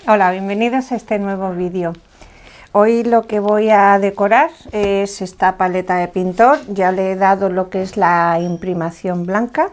Hola, bienvenidos a este nuevo vídeo. Hoy lo que voy a decorar es esta paleta de pintor. Ya le he dado lo que es la imprimación blanca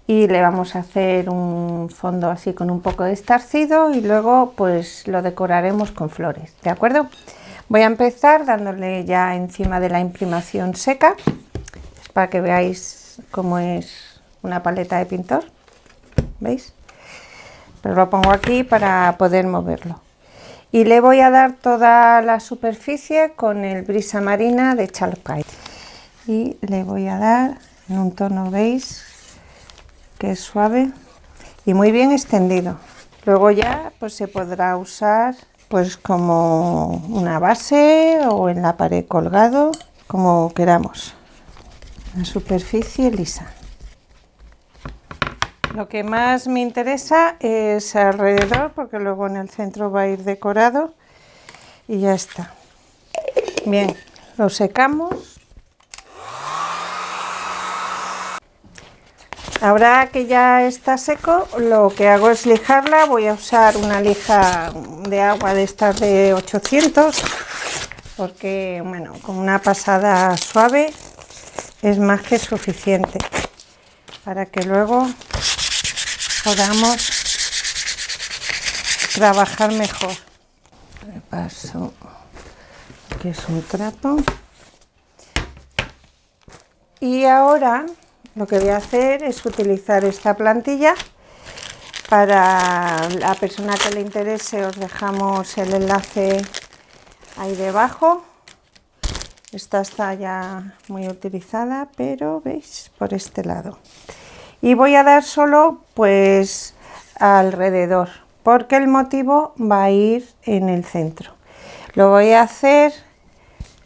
y le vamos a hacer un fondo así con un poco de estarcido y luego pues lo decoraremos con flores, ¿de acuerdo? Voy a empezar dándole ya encima de la imprimación seca para que veáis cómo es una paleta de pintor, ¿veis? Pero lo pongo aquí para poder moverlo. Y le voy a dar toda la superficie con el brisa marina de Chalkai. Y le voy a dar en un tono, veis, que es suave y muy bien extendido. Luego ya pues se podrá usar pues como una base o en la pared colgado, como queramos. La superficie lisa. Lo que más me interesa es alrededor, porque luego en el centro va a ir decorado y ya está. Bien, lo secamos. Ahora que ya está seco, lo que hago es lijarla. Voy a usar una lija de agua de estas de 800, porque bueno, con una pasada suave es más que suficiente para que luego podamos trabajar mejor. Le paso que es un trapo y ahora lo que voy a hacer es utilizar esta plantilla. Para la persona que le interese os dejamos el enlace ahí debajo. Esta está ya muy utilizada, pero veis por este lado. Y voy a dar solo pues alrededor, porque el motivo va a ir en el centro. Lo voy a hacer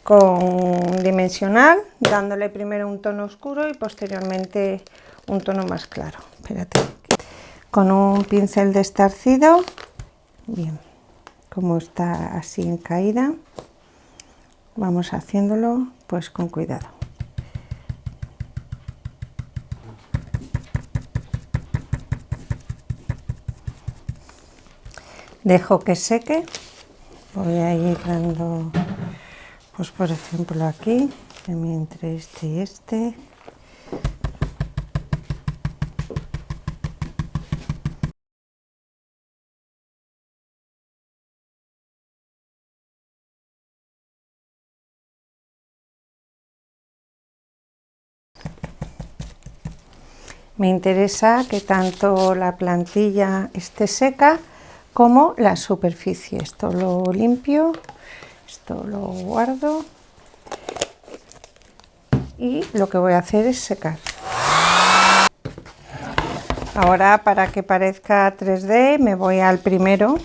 con dimensional, dándole primero un tono oscuro y posteriormente un tono más claro. Espérate. Con un pincel de estarcido, bien, como está así en caída, vamos haciéndolo pues con cuidado. Dejo que seque, voy a ir dando, pues por ejemplo aquí, entre este y este. Me interesa que tanto la plantilla esté seca como la superficie. Esto lo limpio, esto lo guardo y lo que voy a hacer es secar. Ahora, para que parezca 3D, me voy al primero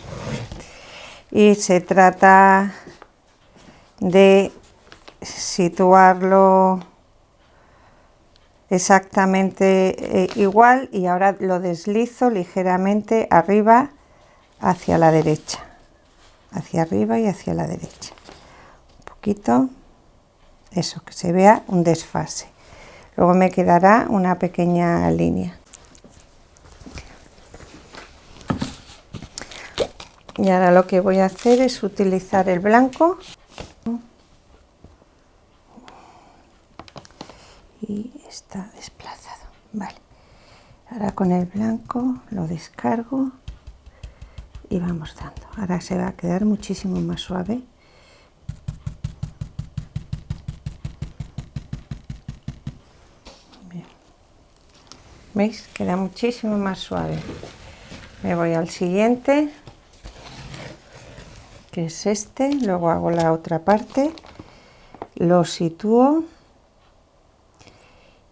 y se trata de situarlo exactamente igual y ahora lo deslizo ligeramente arriba hacia la derecha, hacia arriba y hacia la derecha, un poquito, eso, que se vea un desfase. Luego me quedará una pequeña línea. Y ahora lo que voy a hacer es utilizar el blanco y está desplazado. Vale, ahora con el blanco lo descargo y vamos dando. Ahora se va a quedar muchísimo más suave. Bien. ¿Veis? Queda muchísimo más suave. Me voy al siguiente, que es este. Luego hago la otra parte, lo sitúo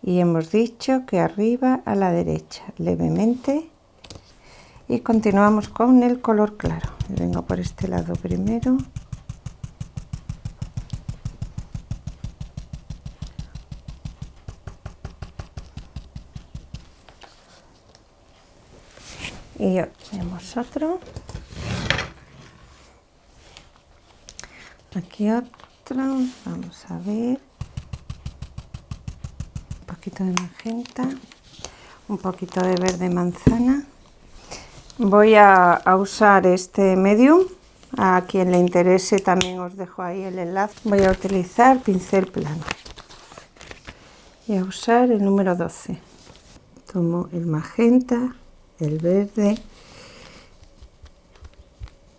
y hemos dicho que arriba a la derecha, levemente, y continuamos con el color claro. Vengo por este lado primero. Y tenemos otro. Aquí otro. Vamos a ver. Un poquito de magenta. Un poquito de verde manzana. Voy a usar este medium. A quien le interese también os dejo ahí el enlace. Voy a utilizar pincel plano y a usar el número 12. Tomo el magenta, el verde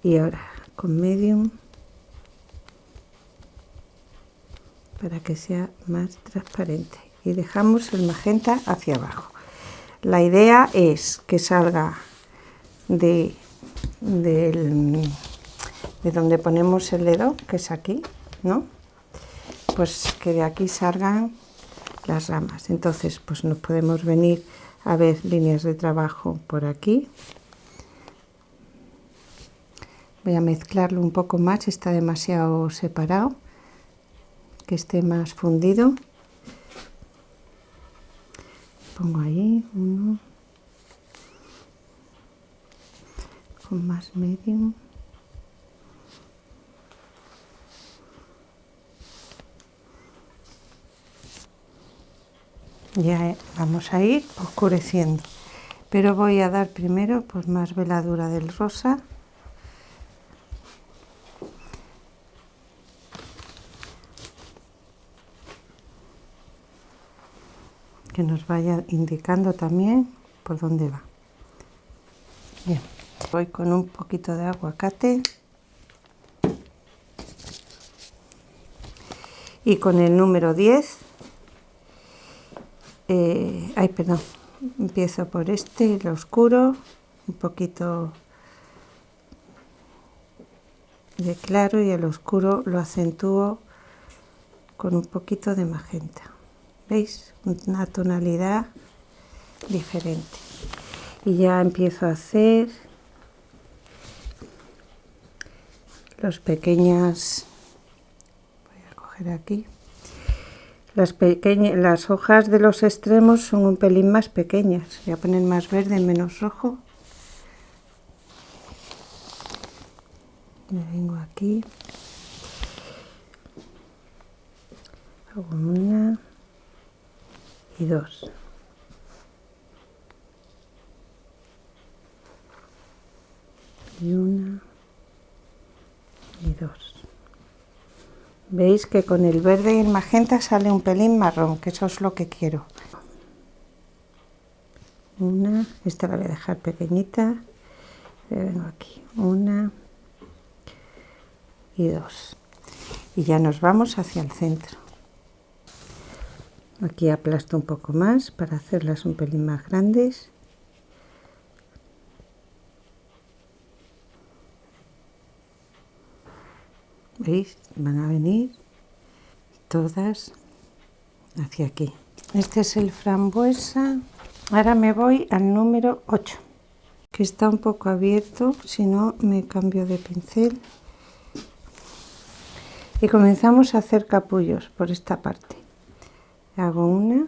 y ahora con medium para que sea más transparente y dejamos el magenta hacia abajo. La idea es que salga de donde ponemos el dedo, que es aquí, ¿no? Pues que de aquí salgan las ramas. Entonces pues nos podemos venir a ver líneas de trabajo por aquí. Voy a mezclarlo un poco más, está demasiado separado, que esté más fundido. Pongo ahí uno con más medium. Ya vamos a ir oscureciendo, pero voy a dar primero pues más veladura del rosa. Que nos vaya indicando también por dónde va. Bien, voy con un poquito de aguacate y con el número 10, perdón, empiezo por este, el oscuro, un poquito de claro y el oscuro lo acentúo con un poquito de magenta. ¿Veis? Una tonalidad diferente. Y ya empiezo a hacer los pequeñas, voy a coger aquí, las hojas de los extremos son un pelín más pequeñas, voy a poner más verde, menos rojo. Me vengo aquí, hago una y dos. Y una y dos. Veis que con el verde y el magenta sale un pelín marrón, que eso es lo que quiero. Una, esta la voy a dejar pequeñita. Vengo aquí, una y dos. Y ya nos vamos hacia el centro. Aquí aplasto un poco más para hacerlas un pelín más grandes. ¿Veis? Van a venir todas hacia aquí. Este es el frambuesa. Ahora me voy al número 8, que está un poco abierto, si no me cambio de pincel. Y comenzamos a hacer capullos por esta parte. Hago una,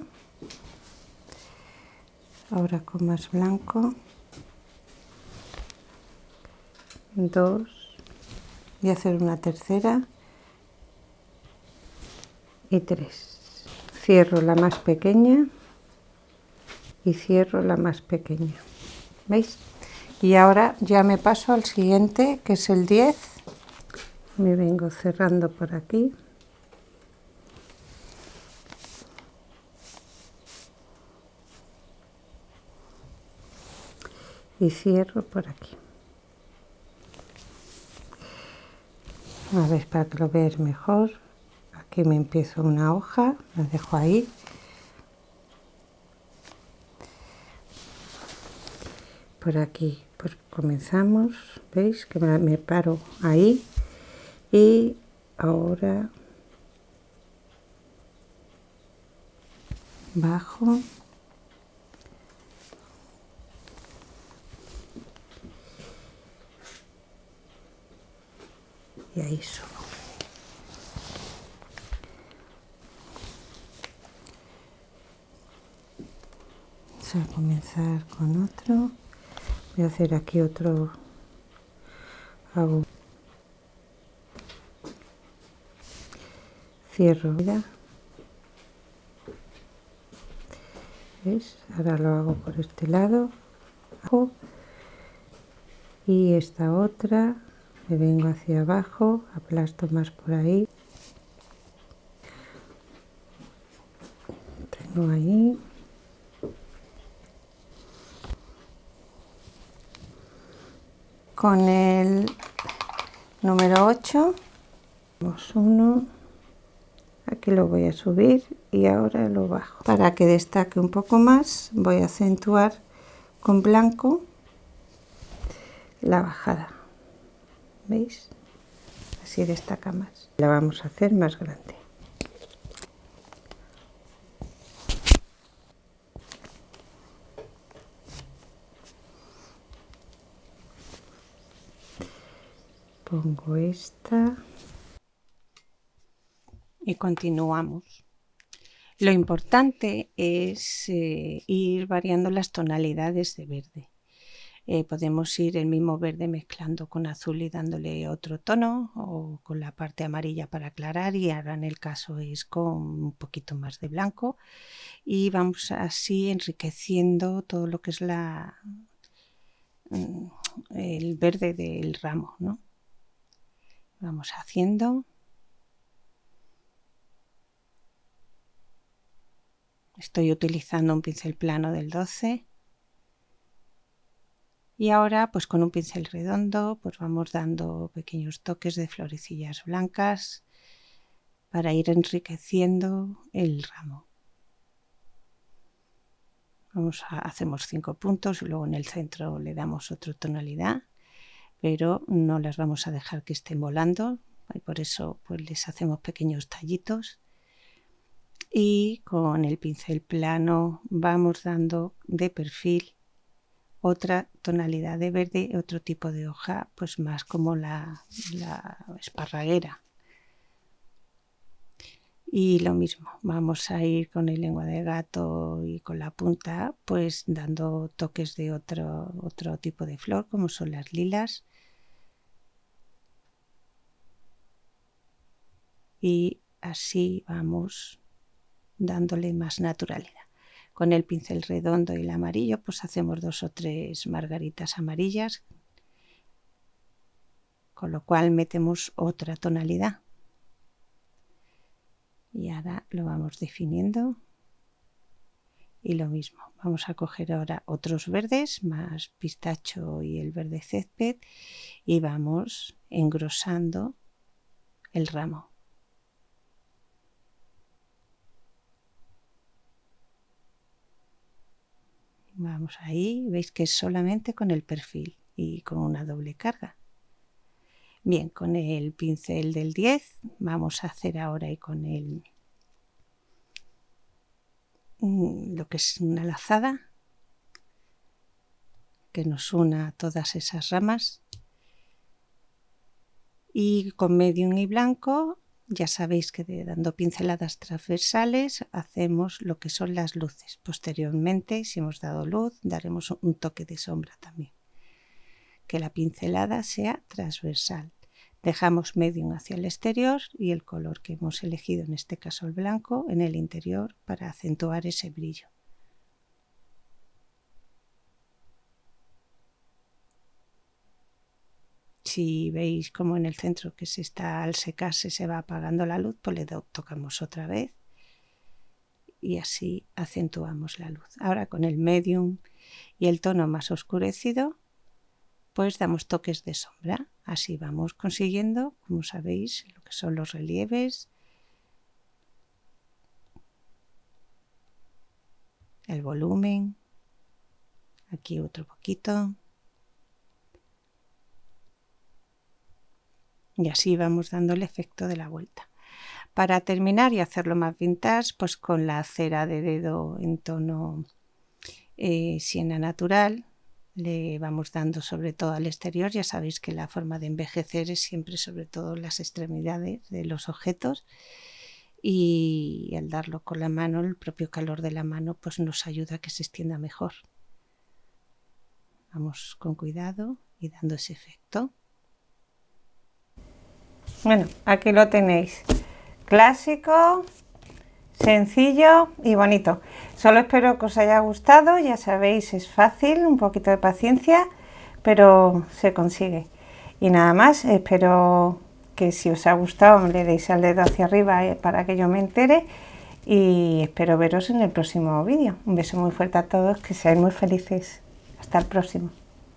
ahora con más blanco, dos, voy a hacer una tercera y tres. Cierro la más pequeña y cierro la más pequeña. ¿Veis? Y ahora ya me paso al siguiente, que es el 10. Me vengo cerrando por aquí. Y cierro por aquí. A ver, para que lo veáis mejor. Aquí me empiezo una hoja, la dejo ahí. Por aquí pues comenzamos, veis que me paro ahí y ahora bajo y ahí subo. Voy a comenzar con otro. Voy a hacer aquí otro, hago, cierro, mira. ¿Veis? Ahora lo hago por este lado, Y esta otra, me vengo hacia abajo, aplasto más por ahí. Tengo ahí. Con el número 8, vamos uno, aquí lo voy a subir y ahora lo bajo. Para que destaque un poco más, voy a acentuar con blanco la bajada. ¿Veis? Así destaca más. La vamos a hacer más grande. Pongo esta y continuamos. Lo importante es ir variando las tonalidades de verde. Podemos ir el mismo verde mezclando con azul y dándole otro tono, o con la parte amarilla para aclarar, y ahora en el caso es con un poquito más de blanco, y vamos así enriqueciendo todo lo que es el verde del ramo, ¿no? Vamos haciendo. Estoy utilizando un pincel plano del 12. Y ahora pues con un pincel redondo pues vamos dando pequeños toques de florecillas blancas para ir enriqueciendo el ramo. Hacemos 5 puntos y luego en el centro le damos otra tonalidad, pero no las vamos a dejar que estén volando, y por eso pues les hacemos pequeños tallitos. Y con el pincel plano vamos dando de perfil otra tonalidad de verde, otro tipo de hoja, pues más como la esparraguera. Y lo mismo, vamos a ir con el lengua de gato y con la punta pues dando toques de otro tipo de flor, como son las lilas. Y así vamos dándole más naturalidad. Con el pincel redondo y el amarillo pues hacemos 2 o 3 margaritas amarillas, con lo cual metemos otra tonalidad. Y ahora lo vamos definiendo. Y lo mismo, vamos a coger ahora otros verdes, más pistacho y el verde césped, y vamos engrosando el ramo. Vamos ahí, veis que es solamente con el perfil y con una doble carga. Bien, con el pincel del 10 vamos a hacer ahora y con lo que es una lazada que nos una todas esas ramas, y con medium y blanco ya sabéis que dando pinceladas transversales hacemos lo que son las luces. Posteriormente, si hemos dado luz, daremos un toque de sombra también. Que la pincelada sea transversal. Dejamos medium hacia el exterior y el color que hemos elegido, en este caso el blanco, en el interior para acentuar ese brillo. Si veis como en el centro que al secarse se va apagando la luz, pues le tocamos otra vez y así acentuamos la luz. Ahora con el medium y el tono más oscurecido pues damos toques de sombra. Así vamos consiguiendo, como sabéis, lo que son los relieves, el volumen, aquí otro poquito. Y así vamos dando el efecto de la vuelta. Para terminar y hacerlo más vintage, pues con la cera de dedo en tono siena natural, le vamos dando sobre todo al exterior. Ya sabéis que la forma de envejecer es siempre sobre todo las extremidades de los objetos, y al darlo con la mano, el propio calor de la mano pues nos ayuda a que se extienda mejor. Vamos con cuidado y dando ese efecto. Bueno, aquí lo tenéis, clásico, sencillo y bonito. Solo espero que os haya gustado. Ya sabéis, es fácil, un poquito de paciencia, pero se consigue. Y nada más, espero que si os ha gustado le deis al dedo hacia arriba para que yo me entere, y espero veros en el próximo vídeo. Un beso muy fuerte a todos, que seáis muy felices. Hasta el próximo.